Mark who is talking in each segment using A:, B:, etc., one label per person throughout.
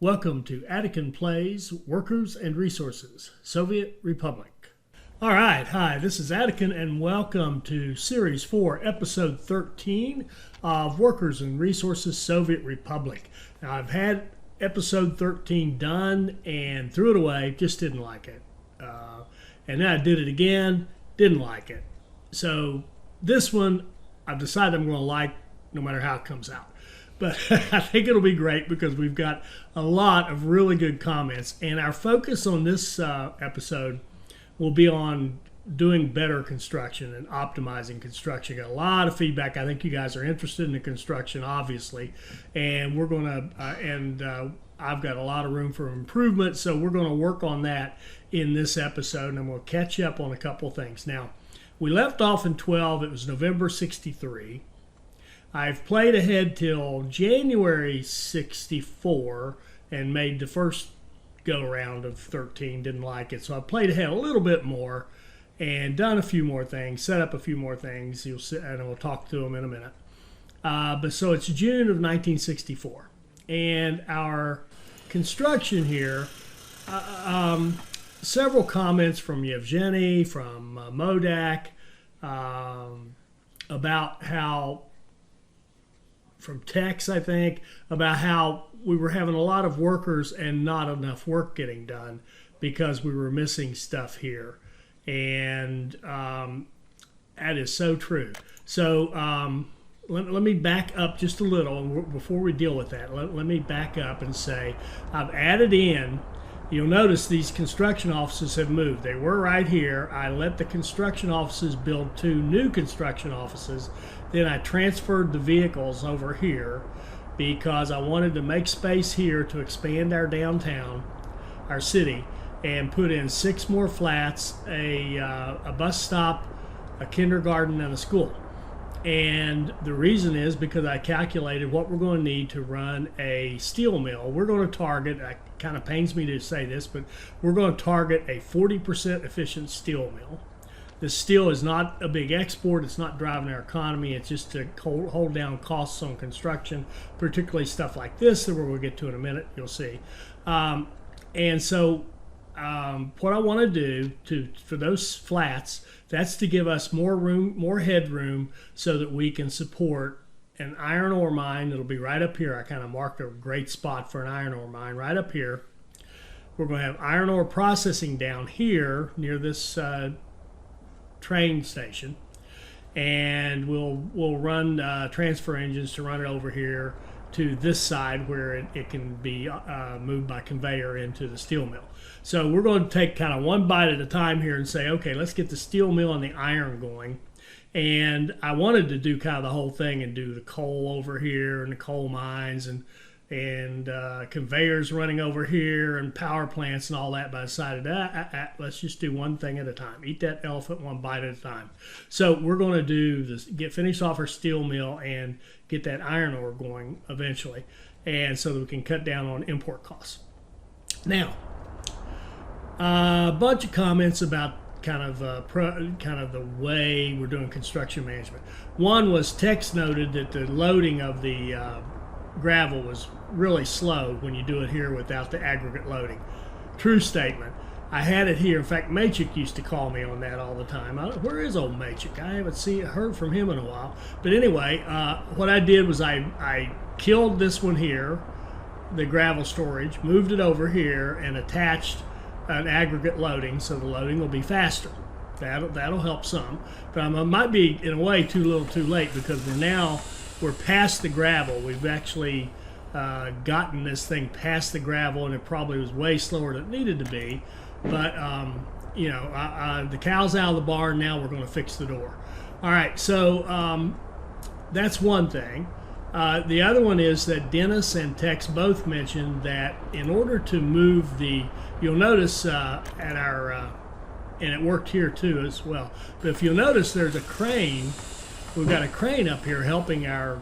A: Welcome to Attican Plays Workers and Resources, Soviet Republic. All right, hi, this is Attican and welcome to Series 4, Episode 13 of Workers and Resources, Soviet Republic. Now, I've had Episode 13 done and threw it away, just didn't like it. And then I did it again, didn't like it. So this one, I've decided I'm going to like no matter how it comes out. But I think it'll be great because we've got a lot of really good comments. And our focus on this episode will be on doing better construction and optimizing construction. Got a lot of feedback. I think you guys are interested in the construction, obviously. And we're going to, I've got a lot of room for improvement. So we're going to work on that in this episode. And we'll catch up on a couple things. Now, we left off in 12. It was November 63. I've played ahead till January 64 and made the first go-around of 13, didn't like it. So I played ahead a little bit more and done a few more things, set up a few more things. You'll see, and we'll talk to them in a minute. But so it's June of 1964. And our construction here, several comments from Yevgeny, from Modak, about how, from Tex, I think, about how we were having a lot of workers and not enough work getting done because we were missing stuff here. And that is so true. So let me back up just a little before we deal with that. Let me back up and say I've added in, you'll notice these construction offices have moved. They were right here. I let the construction offices build 2 new construction offices. Then I transferred the vehicles over here because I wanted to make space here to expand our downtown, our city, and put in 6 more flats, a bus stop, a kindergarten, and a school. And the reason is because I calculated what we're going to need to run a steel mill. We're going to target, it kind of pains me to say this, but we're going to target a 40% efficient steel mill. This steel is not a big export. It's not driving our economy. It's just to hold down costs on construction, particularly stuff like this that we'll get to in a minute. You'll see. And so what I want to do for those flats, that's to give us more room, more headroom, so that we can support an iron ore mine. It'll be right up here. I kind of marked a great spot for an iron ore mine right up here. We're going to have iron ore processing down here near this train station, and we'll run transfer engines to run it over here to this side where it can be moved by conveyor into the steel mill. So we're going to take kind of one bite at a time here and say, okay, let's get the steel mill and the iron going. And I wanted to do kind of the whole thing and do the coal over here and the coal mines and conveyors running over here and power plants and all that, but I decided let's just do one thing at a time. Eat that elephant one bite at a time. So we're going to do this, finish off our steel mill and get that iron ore going eventually, and so that we can cut down on import costs. Now, a bunch of comments about kind of the way we're doing construction management. One was Tex noted that the loading of the gravel was really slow when you do it here without the aggregate loading. True statement. I had it here. In fact, Machik used to call me on that all the time. Where is old Machik? I haven't heard from him in a while. But anyway, what I did was I killed this one here, the gravel storage, moved it over here, and attached an aggregate loading, so the loading will be faster. That'll help some. But I might be, in a way, too little too late, because we're past the gravel. We've actually gotten this thing past the gravel, and it probably was way slower than it needed to be. But, the cow's out of the barn. Now we're going to fix the door. All right, so that's one thing. The other one is that Dennis and Tex both mentioned that in order to move you'll notice at our, and it worked here too as well, but if you'll notice there's a crane. We've got a crane up here helping our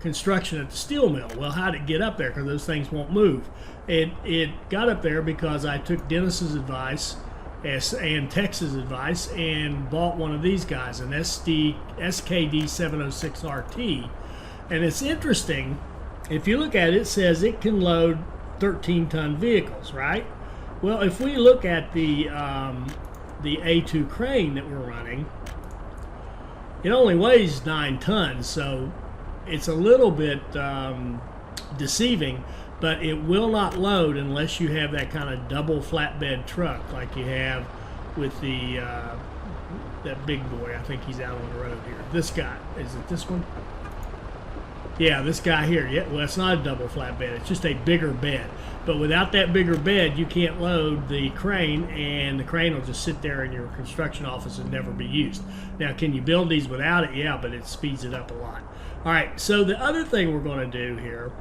A: construction at the steel mill. Well, how did it get up there? Because those things won't move. It got up there because I took Dennis's advice and Tex's advice and bought one of these guys, an SKD 706 RT. And it's interesting if you look at it, it says it can load 13-ton vehicles, right? Well, if we look at the A2 crane that we're running, it only weighs 9 tons, so it's a little bit deceiving, but it will not load unless you have that kind of double flatbed truck like you have with the that big boy. I think he's out on the road here. This guy, is it this one? Yeah, this guy here. Yeah, well, it's not a double flatbed. It's just a bigger bed. But without that bigger bed, you can't load the crane, and the crane will just sit there in your construction office and never be used. Now, can you build these without it? Yeah, but it speeds it up a lot. All right, so the other thing we're going to do here,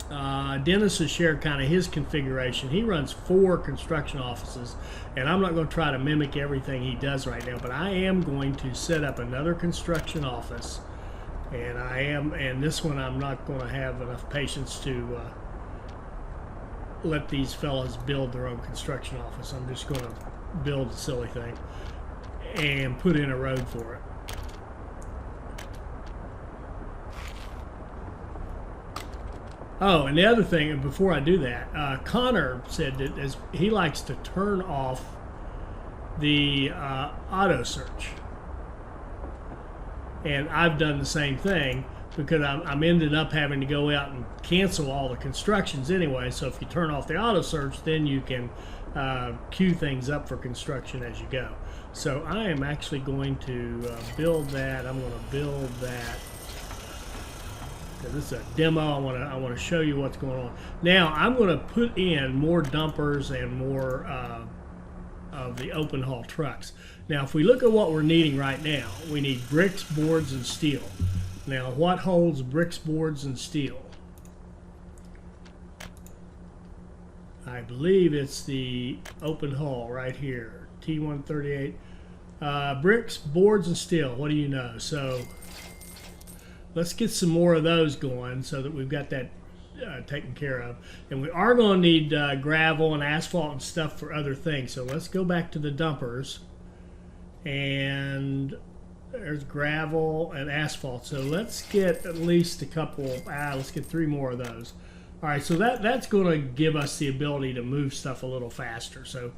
A: Dennis has shared kind of his configuration. He runs 4 construction offices, and I'm not going to try to mimic everything he does right now, but I am going to set up another construction office. And this one I'm not going to have enough patience to let these fellas build their own construction office. I'm just going to build a silly thing and put in a road for it. Oh, and the other thing, before I do that, Connor said that as he likes to turn off the auto search. And I've done the same thing because I'm ended up having to go out and cancel all the constructions anyway. So if you turn off the auto search, then you can queue things up for construction as you go. So I am actually going to build that. I'm going to build that. This is a demo. I want to show you what's going on. Now I'm going to put in more dumpers and more of the open haul trucks. Now, if we look at what we're needing right now, we need bricks, boards, and steel. Now, what holds bricks, boards, and steel? I believe it's the open haul right here, T138. Bricks, boards, and steel. What do you know? So let's get some more of those going so that we've got that taken care of. And we are going to need gravel and asphalt and stuff for other things. So let's go back to the dumpers. And there's gravel and asphalt. So let's get at least a couple. Let's get 3 more of those. All right, so that's going to give us the ability to move stuff a little faster. So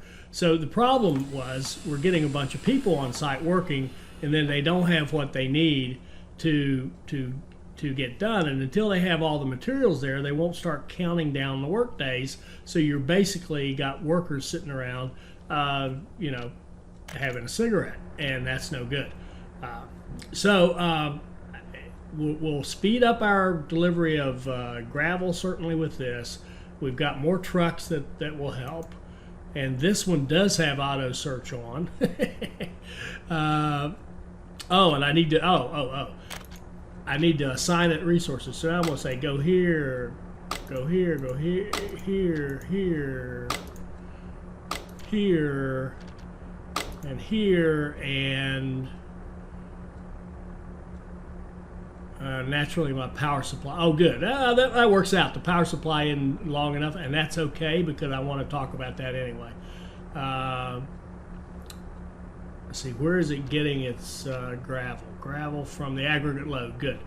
A: the problem was we're getting a bunch of people on site working, and then they don't have what they need to get done. And until they have all the materials there, they won't start counting down the work days. So you're basically got workers sitting around, having a cigarette, and that's no good. We'll speed up our delivery of gravel certainly with this. We've got more trucks that will help, and this one does have auto search on. And I need to I need to assign it resources. So I'm going to say go here, go here, go here, here, and here, and naturally my power supply. Oh, good. That works out. The power supply isn't long enough, and that's okay because I want to talk about that anyway. Let's see, where is it getting its gravel? Gravel from the aggregate load. Good.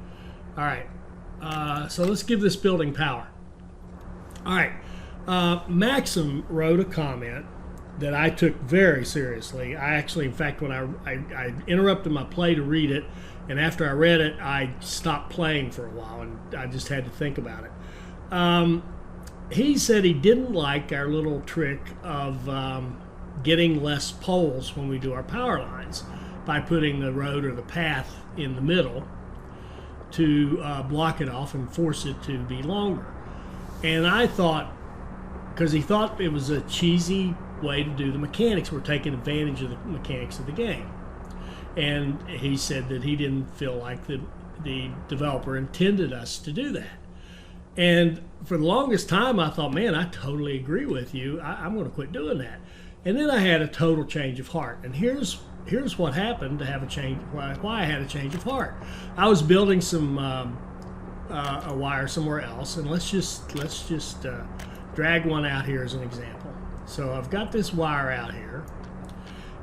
A: All right. So let's give this building power. All right. Maxim wrote a comment that I took very seriously. I actually, in fact, when I interrupted my play to read it, and after I read it, I stopped playing for a while, and I just had to think about it. He said he didn't like our little trick of getting less poles when we do our power lines by putting the road or the path in the middle to block it off and force it to be longer. And I thought, because he thought it was a cheesy way to do the mechanics, we're taking advantage of the mechanics of the game. And he said that he didn't feel like the developer intended us to do that. And for the longest time, I thought, man, I totally agree with you. I'm going to quit doing that. And then I had a total change of heart. And here's what happened to have a change. Why I had a change of heart. I was building some a wire somewhere else, and let's just drag one out here as an example. So I've got this wire out here,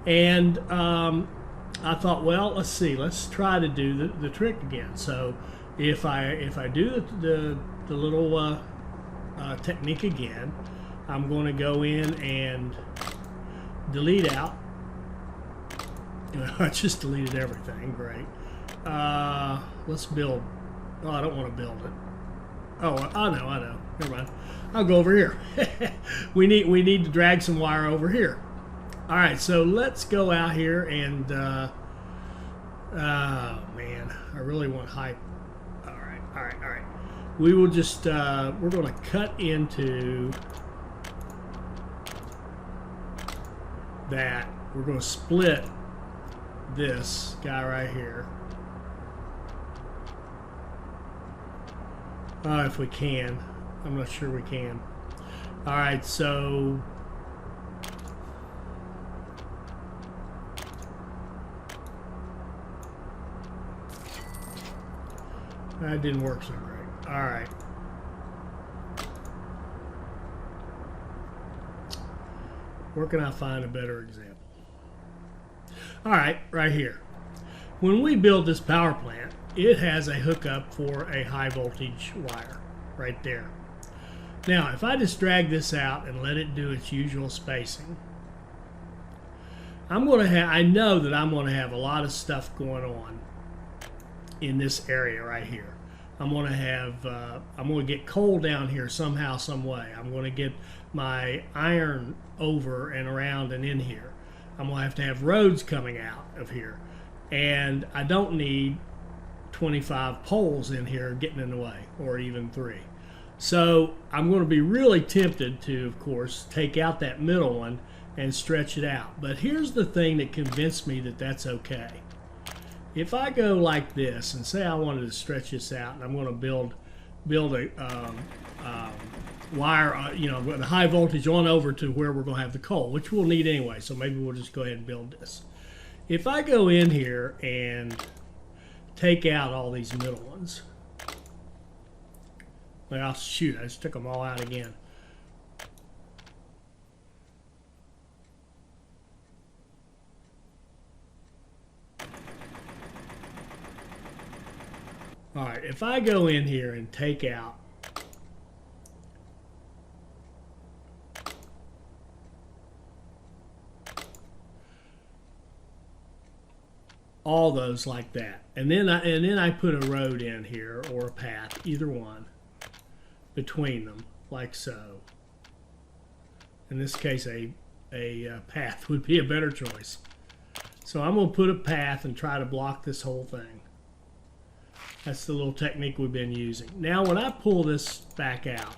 A: and I thought, well, let's see, let's try to do the trick again. So if I do the little technique again, I'm going to go in and delete out. I just deleted everything. Great. Let's build. Oh, I don't want to build it. Oh, I know. Never mind. I'll go over here. we need to drag some wire over here. All right, so let's go out here and. Oh man, I really want high. All right. We will just. We're going to cut into that. We're going to split this guy right here. If we can. I'm not sure we can. All right, so that didn't work so great. All right. Where can I find a better example? All right, right here. When we build this power plant, it has a hookup for a high voltage wire right there. Now, if I just drag this out and let it do its usual spacing, I know that I'm going to have a lot of stuff going on in this area right here. I'm going to get coal down here somehow, some way. I'm going to get my iron over and around and in here. I'm going to have roads coming out of here. And I don't need 25 poles in here getting in the way, or even 3. So I'm going to be really tempted to, of course, take out that middle one and stretch it out. But here's the thing that convinced me that that's okay. If I go like this and say I wanted to stretch this out, and I'm going to build a wire, with a high voltage on over to where we're going to have the coal, which we'll need anyway. So maybe we'll just go ahead and build this. If I go in here and take out all these middle ones, well, shoot, I just took them all out again. All right, if I go in here and take out all those like that, and then I put a road in here, or a path, either one, between them, like so. In this case, a path would be a better choice. So I'm going to put a path and try to block this whole thing. That's the little technique we've been using. Now, when I pull this back out,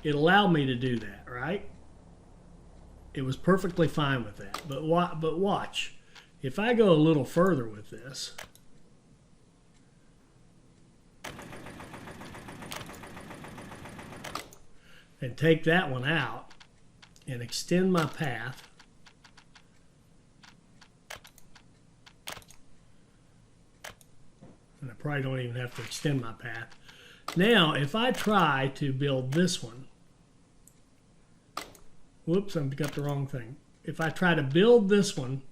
A: it allowed me to do that, right? It was perfectly fine with that. But watch. If I go a little further with this, and take that one out and extend my path, and I probably don't even have to extend my path. Now, if I try to build this one, whoops, I've got the wrong thing. If I try to build this one,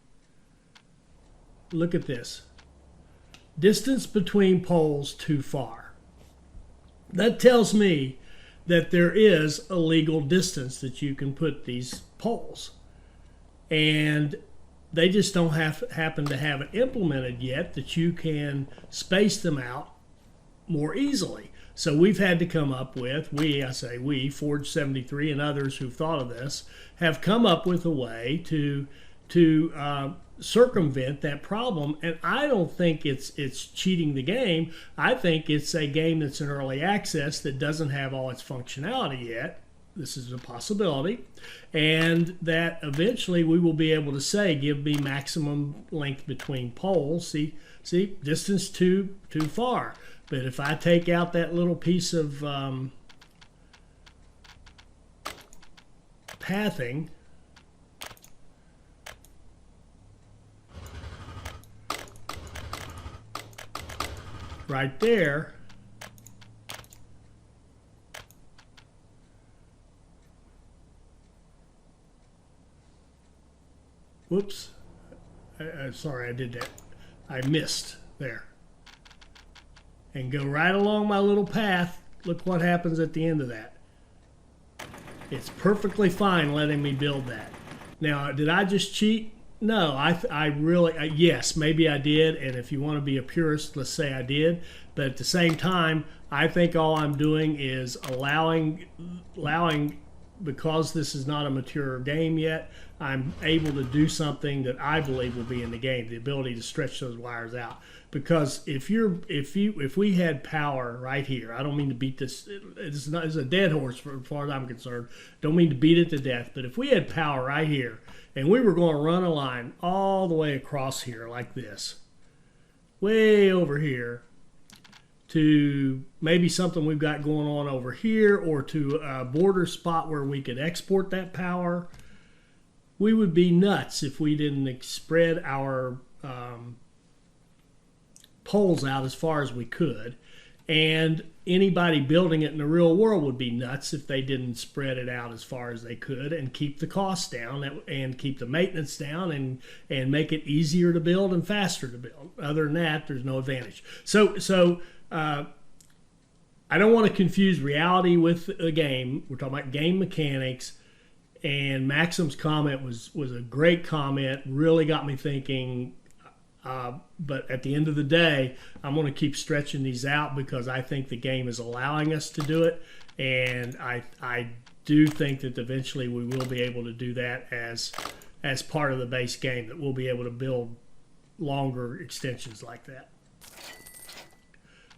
A: look at this. Distance between poles too far. That tells me that there is a legal distance that you can put these poles. And they just don't happen to have it implemented yet that you can space them out more easily. So we've had to come up with, Forge 73 and others who've thought of this, have come up with a way to circumvent that problem. And I don't think it's cheating the game. I think it's a game that's in early access that doesn't have all its functionality yet. This is a possibility. And that eventually we will be able to say, give me maximum length between poles. See, distance too far. But if I take out that little piece of pathing, right there, whoops, sorry I did that. I missed there. And go right along my little path. Look what happens at the end of that. It's perfectly fine letting me build that. Now, did I just cheat? No, I really, yes, maybe I did. And if you want to be a purist, let's say I did. But at the same time, I think all I'm doing is allowing, because this is not a mature game yet, I'm able to do something that I believe will be in the game, the ability to stretch those wires out. Because if we had power right here, I don't mean to beat this. It's a dead horse as far as I'm concerned. Don't mean to beat it to death. But if we had power right here, and we were going to run a line all the way across here like this, way over here, to maybe something we've got going on over here, or to a border spot where we could export that power, we would be nuts if we didn't spread our poles out as far as we could. And anybody building it in the real world would be nuts if they didn't spread it out as far as they could and keep the costs down and keep the maintenance down and make it easier to build and faster to build. Other than that, there's no advantage. So I don't want to confuse reality with a game. We're talking about game mechanics. And Maxim's comment was a great comment, really got me thinking. But at the end of the day, I'm going to keep stretching these out because I think the game is allowing us to do it. And I do think that eventually we will be able to do that as part of the base game, that we'll be able to build longer extensions like that.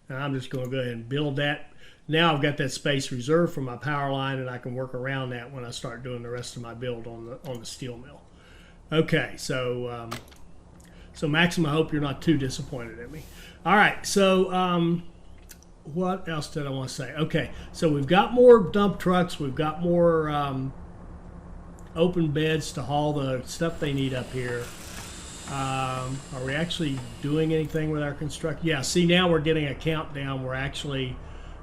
A: Now I'm just going to go ahead and build that. Now I've got that space reserved for my power line, and I can work around that when I start doing the rest of my build on the steel mill. Okay, so Maxim, I hope you're not too disappointed in me. All right, so what else did I want to say? Okay, so we've got more dump trucks. We've got more open beds to haul the stuff they need up here. Are we actually doing anything with our construction? Yeah, see, now we're getting a countdown. We're actually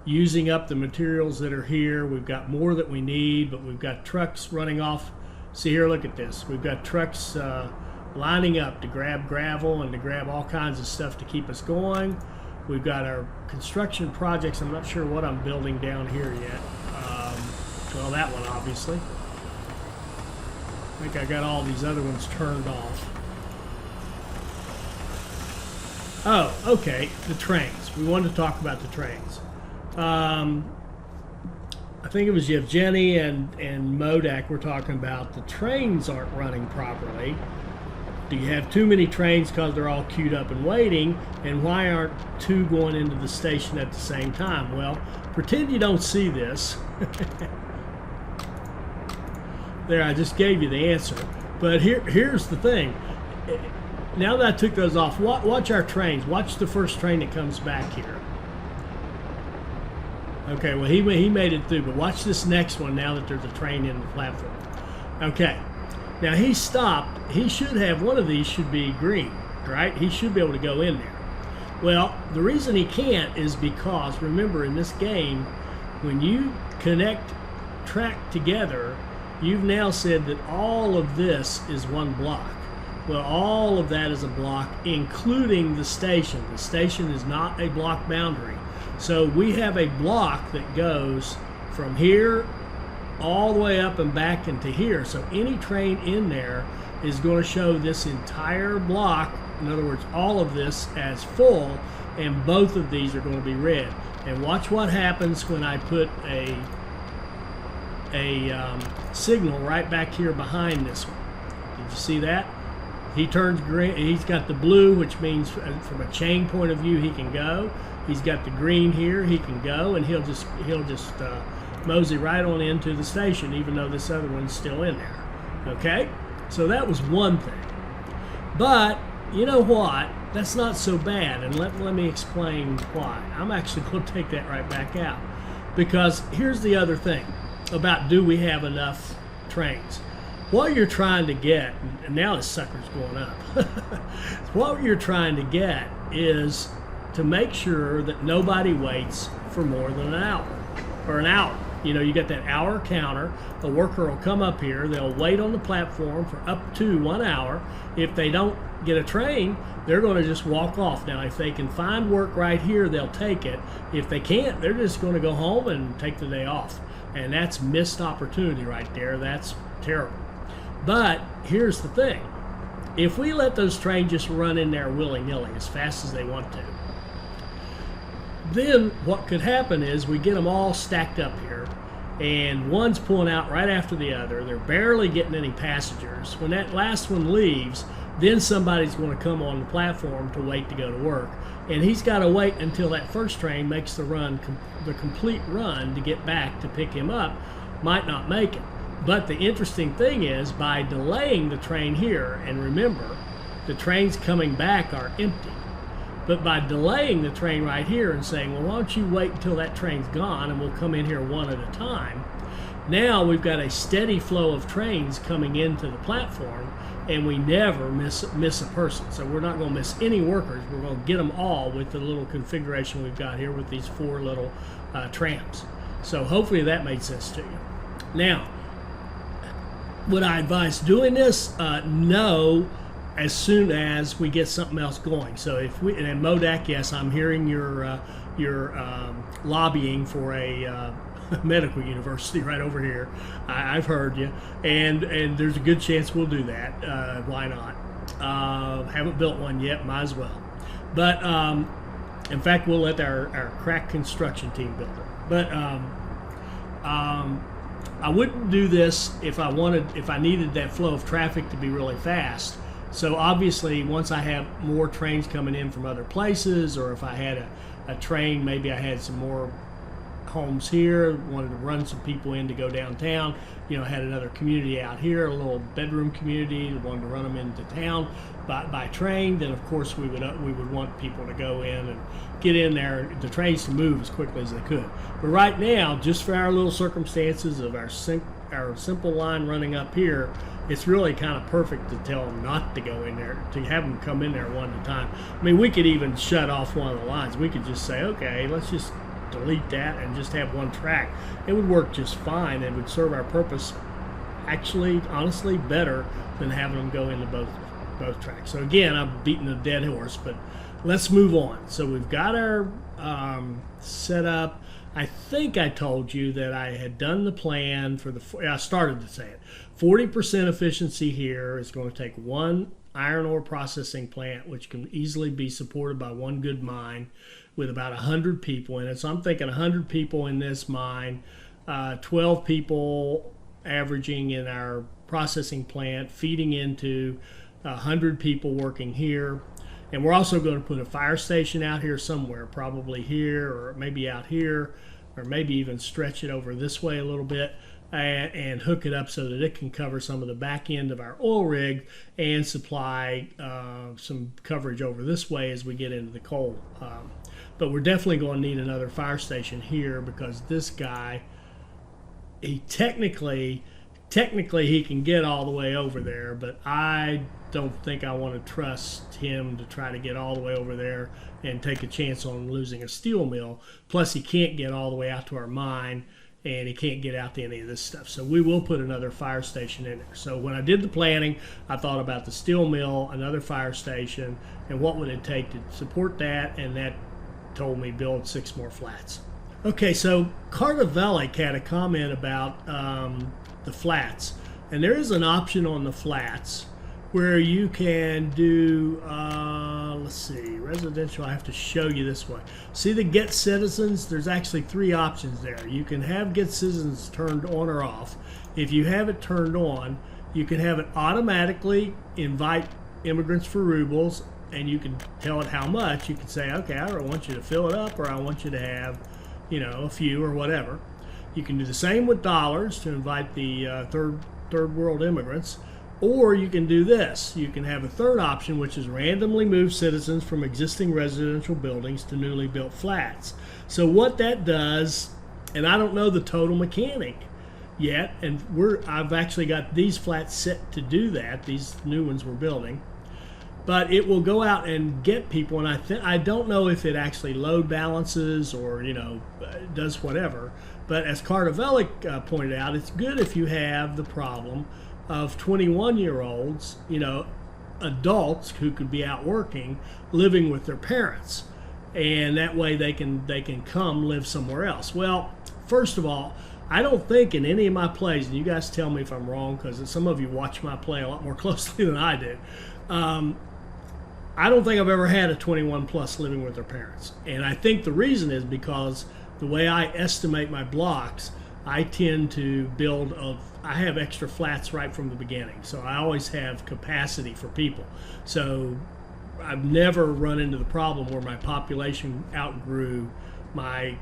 A: using up the materials that are here. We've got more that we need, but we've got trucks running off. See here, look at this. We've got trucks lining up to grab gravel and to grab all kinds of stuff to keep us going. We've got our construction projects. I'm not sure what I'm building down here yet. Well, that one, obviously. I think I got all these other ones turned off. Oh, okay, the trains. We wanted to talk about the trains. I think it was Yevgeny and Modak were talking about the trains aren't running properly. Do you have too many trains because they're all queued up and waiting? And why aren't two going into the station at the same time? Well, pretend you don't see this. There, I just gave you the answer. But here's the thing. Now that I took those off, watch our trains. Watch the first train that comes back here. Okay, well, he made it through, but watch this next one now that there's a train in the platform. Okay, now he stopped. He should have, one of these should be green, right? He should be able to go in there. Well, the reason he can't is because, remember, in this game, when you connect track together, you've now said that all of this is one block. Well, all of that is a block, including the station. The station is not a block boundary. So we have a block that goes from here all the way up and back into here. So any train in there is going to show this entire block, in other words, all of this as full, and both of these are going to be red. And watch what happens when I put a signal right back here behind this one. Did you see that? He turns green. He's got the blue, which means from a chain point of view he can go. He's got the green here, he can go, and he'll just mosey right on into the station, even though this other one's still in there. Okay, so that was one thing. But you know what? That's not so bad, and let me explain why. I'm actually going to take that right back out, because here's the other thing about, do we have enough trains? What you're trying to get, and now this sucker's going up. What you're trying to get is to make sure that nobody waits for more than an hour, or an hour. You know, you got that hour counter. The worker will come up here. They'll wait on the platform for up to 1 hour. If they don't get a train, they're going to just walk off. Now, if they can find work right here, they'll take it. If they can't, they're just going to go home and take the day off. And that's missed opportunity right there. That's terrible. But here's the thing. If we let those trains just run in there willy-nilly as fast as they want to, then what could happen is we get them all stacked up here, and one's pulling out right after the other. They're barely getting any passengers. When that last one leaves, then somebody's going to come on the platform to wait to go to work, and he's got to wait until that first train makes the run, the complete run, to get back to pick him up. Might not make it. But the interesting thing is, by delaying the train here, and remember, the trains coming back are empty, but by delaying the train right here and saying, well, why don't you wait until that train's gone and we'll come in here one at a time, now we've got a steady flow of trains coming into the platform, and we never miss a person. So we're not going to miss any workers. We're going to get them all with the little configuration we've got here with these 4 little trams. So hopefully that made sense to you. Now, would I advise doing this? No, as soon as we get something else going. So if we, and Modak, yes, I'm hearing your lobbying for a medical university right over here. I've heard you, and there's a good chance we'll do that. Why not? Haven't built one yet, might as well. But in fact, we'll let our crack construction team build it. But I wouldn't do this if I needed that flow of traffic to be really fast. So obviously, once I have more trains coming in from other places, or if I had a train, maybe I had some more homes here, wanted to run some people in to go downtown, you know, had another community out here, a little bedroom community, wanted to run them into town by train, then of course we would want people to go in and get in there, the trains to move as quickly as they could. But right now, just for our little circumstances of our simple line running up here, it's really kind of perfect to tell them not to go in there, to have them come in there one at a time. I mean, we could even shut off one of the lines. We could just say, okay, let's just delete that and just have one track. It would work just fine. It would serve our purpose, actually, honestly, better than having them go into both tracks. So again, I'm beating a dead horse, but let's move on. So we've got our setup. I think I told you that I had done the plan for I started to say it. 40% efficiency here is going to take one iron ore processing plant, which can easily be supported by one good mine with about 100 people in it. So I'm thinking 100 people in this mine, 12 people averaging in our processing plant, feeding into 100 people working here. And we're also going to put a fire station out here somewhere, probably here or maybe out here, or maybe even stretch it over this way a little bit and hook it up so that it can cover some of the back end of our oil rig and supply some coverage over this way as we get into the coal. But we're definitely going to need another fire station here because this guy, he technically he can get all the way over there, but I don't think I want to trust him to try to get all the way over there and take a chance on losing a steel mill. Plus, he can't get all the way out to our mine, and he can't get out to any of this stuff. So we will put another fire station in there. So when I did the planning, I thought about the steel mill, another fire station, and what would it take to support that, and that told me build 6 more flats. Okay, so Cardavellic had a comment about the flats, and there is an option on the flats where you can do, let's see, residential. I have to show you this one. See the Get Citizens? There's actually 3 options there. You can have Get Citizens turned on or off. If you have it turned on, you can have it automatically invite immigrants for rubles, and you can tell it how much. You can say, okay, I don't want you to fill it up, or I want you to have, you know, a few or whatever. You can do the same with dollars to invite the third world immigrants. Or you can do this. You can have a third option, which is randomly move citizens from existing residential buildings to newly built flats. So what that does, and I don't know the total mechanic yet, and I've actually got these flats set to do that, these new ones we're building. but it will go out and get people. And I don't know if it actually load balances or does whatever. But as Cardovelik pointed out, it's good if you have the problem of 21-year-olds, adults who could be out working, living with their parents, and that way they can come live somewhere else. Well, first of all, I don't think in any of my plays, and you guys tell me if I'm wrong, because some of you watch my play a lot more closely than I do. I don't think I've ever had a 21 plus living with their parents, and I think the reason is because the way I estimate my blocks, I tend to build I have extra flats right from the beginning, so I always have capacity for people. So I've never run into the problem where my population outgrew my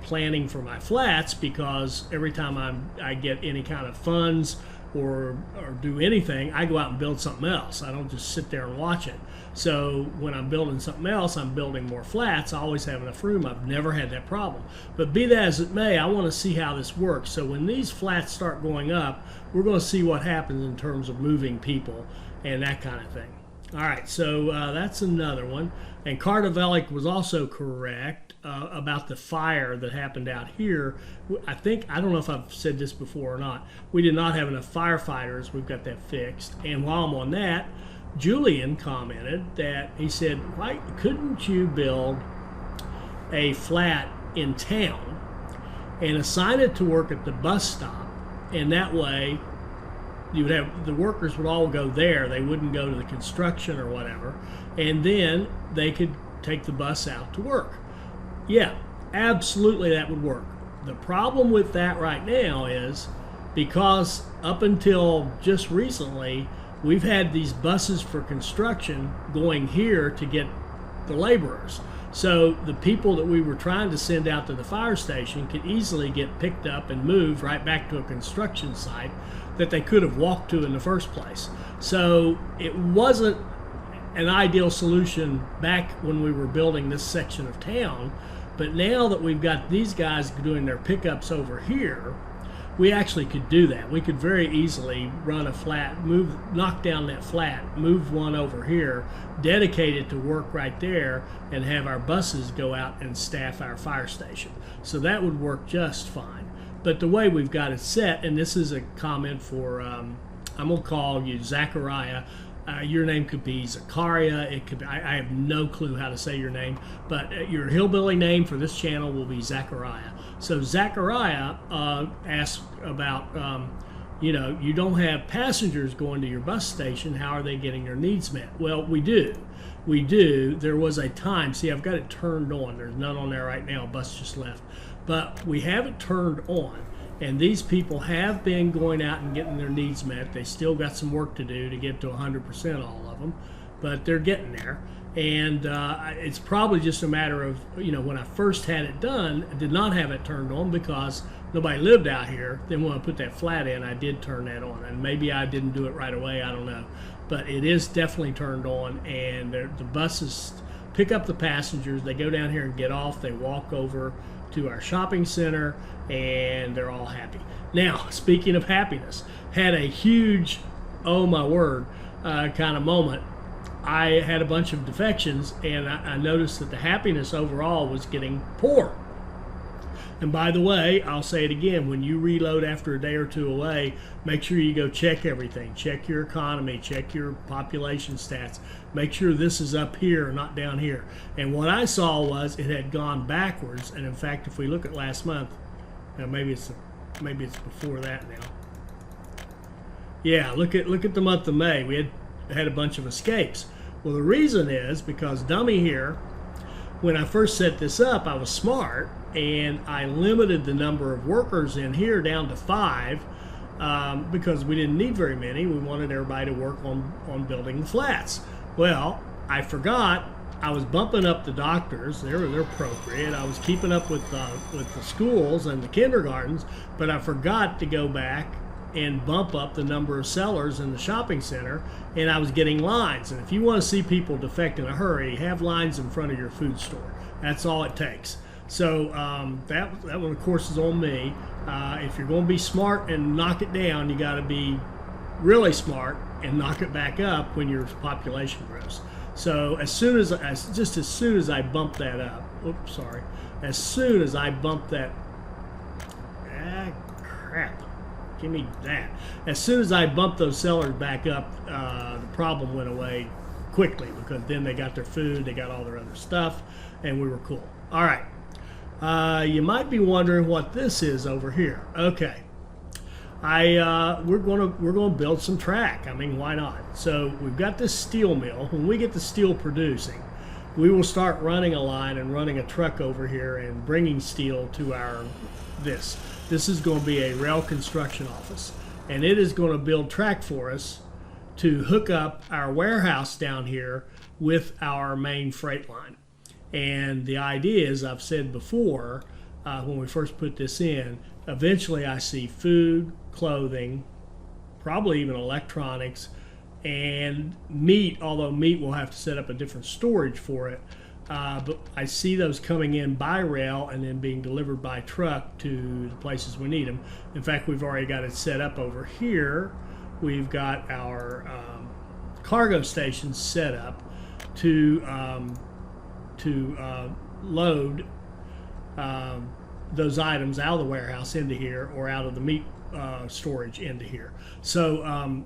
A: planning for my flats, because every time I get any kind of funds or do anything, I go out and build something else. I don't just sit there and watch it. So when I'm building something else, I'm building more flats. I always have enough room. I've never had that problem. But be that as it may, I want to see how this works. So when these flats start going up, we're going to see what happens in terms of moving people and that kind of thing. All right, so that's another one. And Cardovelik was also correct about the fire that happened out here. I don't know if I've said this before or not. We did not have enough firefighters. We've got that fixed. And while I'm on that, Julian commented that he said, why couldn't you build a flat in town and assign it to work at the bus stop, and that way you would have the workers would all go there. They wouldn't go to the construction or whatever, and then they could take the bus out to work. Yeah, absolutely, that would work. The problem with that right now is because up until just recently, we've had these buses for construction going here to get the laborers. So the people that we were trying to send out to the fire station could easily get picked up and moved right back to a construction site that they could have walked to in the first place. So it wasn't an ideal solution back when we were building this section of town, but now that we've got these guys doing their pickups over here, we actually could do that. We could very easily run a flat, knock down that flat, move one over here, dedicate it to work right there, and have our buses go out and staff our fire station. So that would work just fine. But the way we've got it set, and this is a comment for, I'm going to call you Zachariah. Your name could be Zachariah. It could be, I have no clue how to say your name, but your hillbilly name for this channel will be Zachariah. So Zachariah asked about, you don't have passengers going to your bus station. How are they getting their needs met? Well, we do. We do. There was a time. See, I've got it turned on. There's none on there right now. Bus just left. But we have it turned on. And these people have been going out and getting their needs met. They still got some work to do to get to 100%, all of them. But they're getting there. And it's probably just a matter of, when I first had it done, I did not have it turned on because nobody lived out here. Then when I put that flat in, I did turn that on. And maybe I didn't do it right away. I don't know. But it is definitely turned on. And the buses pick up the passengers. They go down here and get off. They walk over to our shopping center, and they're all happy. Now, speaking of happiness, had a huge, oh my word, kind of moment. I had a bunch of defections, and I noticed that the happiness overall was getting poor. And by the way, I'll say it again, when you reload after a day or two away, make sure you go check everything. Check your economy, check your population stats. Make sure this is up here, not down here. And what I saw was it had gone backwards. And in fact, if we look at last month, maybe it's before that now. Yeah, look at the month of May. We had a bunch of escapes. Well, the reason is because dummy here, when I first set this up, I was smart, and I limited the number of workers in here down to 5 because we didn't need very many. We wanted everybody to work on building the flats. Well, I forgot I was bumping up the doctors. They're appropriate. I was keeping up with the schools and the kindergartens, but I forgot to go back and bump up the number of sellers in the shopping center, and I was getting lines. And if you want to see people defect in a hurry, have lines in front of your food store. That's all it takes. So that one, of course, is on me. If you're going to be smart and knock it down, you got to be really smart and knock it back up when your population grows. So as soon as I bump that up, oops, sorry, as soon as I bump that, crap, give me that. As soon as I bumped those sellers back up, the problem went away quickly, because then they got their food, they got all their other stuff, and we were cool. All right, you might be wondering what this is over here. Okay, we're gonna build some track. I mean, why not? So we've got this steel mill. When we get the steel producing, we will start running a line and running a truck over here and bringing steel to our this. This is going to be a rail construction office, and it is going to build track for us to hook up our warehouse down here with our main freight line. And the idea is, I've said before, when we first put this in, eventually I see food, clothing, probably even electronics, and meat, although meat will have to set up a different storage for it. But I see those coming in by rail and then being delivered by truck to the places we need them. In fact, we've already got it set up over here. We've got our cargo stations set up to load those items out of the warehouse into here, or out of the meat storage into here. So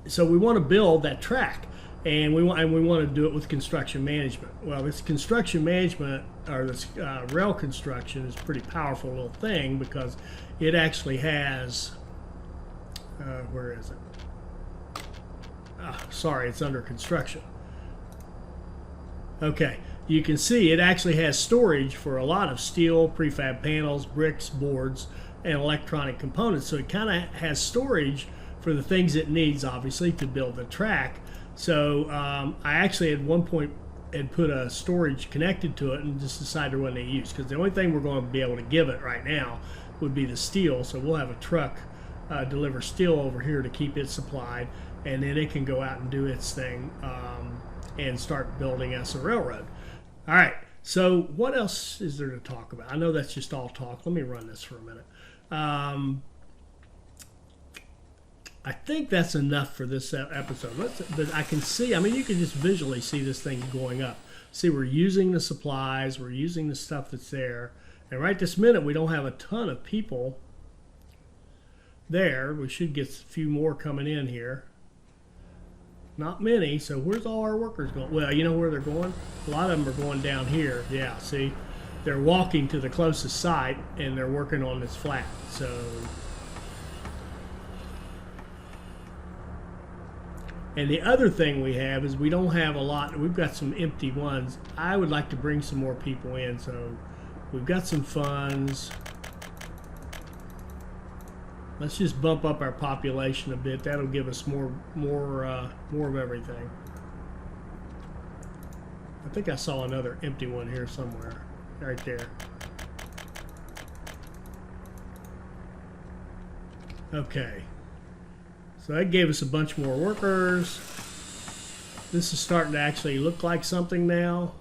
A: so we want to build that track. And we want to do it with construction management. Well, this construction management, or this rail construction, is a pretty powerful little thing, because it actually has, where is it? Sorry, it's under construction. Okay, you can see it actually has storage for a lot of steel, prefab panels, bricks, boards, and electronic components. So it kind of has storage for the things it needs, obviously, to build the track. So I actually at one point had put a storage connected to it and just decided what they use, because the only thing we're going to be able to give it right now would be the steel. So we'll have a truck deliver steel over here to keep it supplied, and then it can go out and do its thing and start building us a railroad. All right, so what else is there to talk about? I know that's just all talk. Let me run this for a minute. I think that's enough for this episode. But I can see, I mean, you can just visually see this thing going up. See, we're using the supplies, we're using the stuff that's there. And right this minute, we don't have a ton of people there. We should get a few more coming in here. Not many, so where's all our workers going? Well, you know where they're going? A lot of them are going down here. Yeah, see? They're walking to the closest site, and they're working on this flat. So... And the other thing we have is we don't have a lot. We've got some empty ones. I would like to bring some more people in, so we've got some funds. Let's just bump up our population a bit. That'll give us more of everything. I think I saw another empty one here somewhere, right there. Okay. So that gave us a bunch more workers. This is starting to actually look like something now.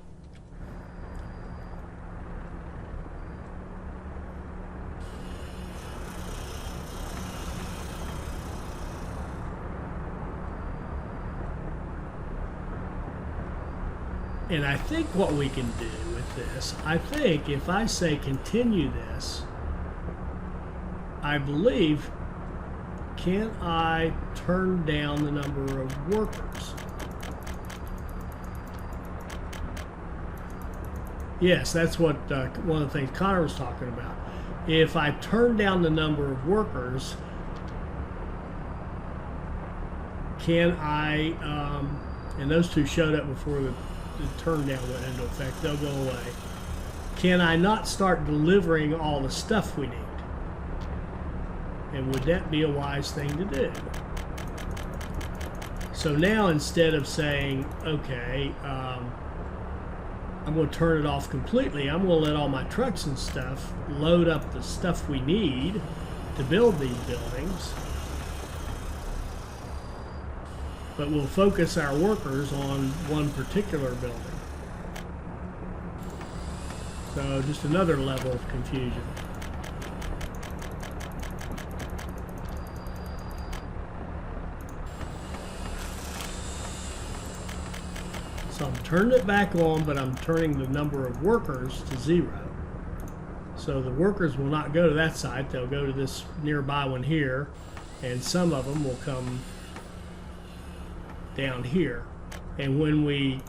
A: And I think what we can do with this, I think if I say continue this, I believe, can I turn down the number of workers? Yes, that's what one of the things Connor was talking about. If I turn down the number of workers, can I, and those two showed up before the turn down went into effect, they'll go away. Can I not start delivering all the stuff we need? And would that be a wise thing to do? So now instead of saying, okay, I'm going to turn it off completely, I'm going to let all my trucks and stuff load up the stuff we need to build these buildings. But we'll focus our workers on one particular building. So just another level of confusion. So I'm turning it back on, but I'm turning the number of workers to 0. So the workers will not go to that site. They'll go to this nearby one here, and some of them will come down here. And when we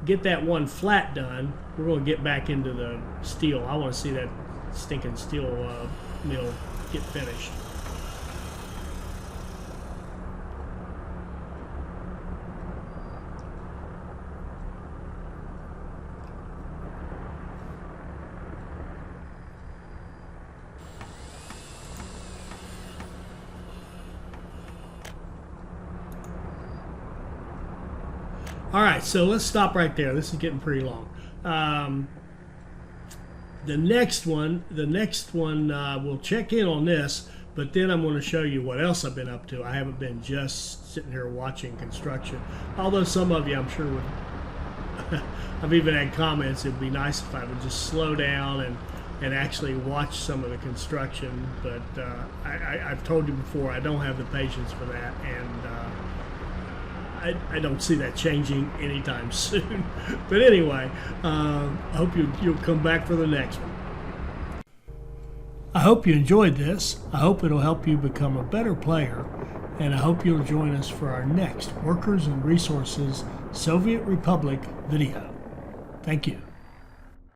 A: get that one flat done, we're going to get back into the steel. I want to see that stinking steel mill get finished. All right, so let's stop right there. This is getting pretty long. The next one, we'll check in on this, but then I'm going to show you what else I've been up to. I haven't been just sitting here watching construction, although some of you, I'm sure, would. I've even had comments. It'd be nice if I would just slow down and actually watch some of the construction, but I've told you before, I don't have the patience for that, and I don't see that changing anytime soon. But anyway, I hope you'll come back for the next one. I hope you enjoyed this. I hope it'll help you become a better player, and I hope you'll join us for our next Workers and Resources Soviet Republic video. Thank you.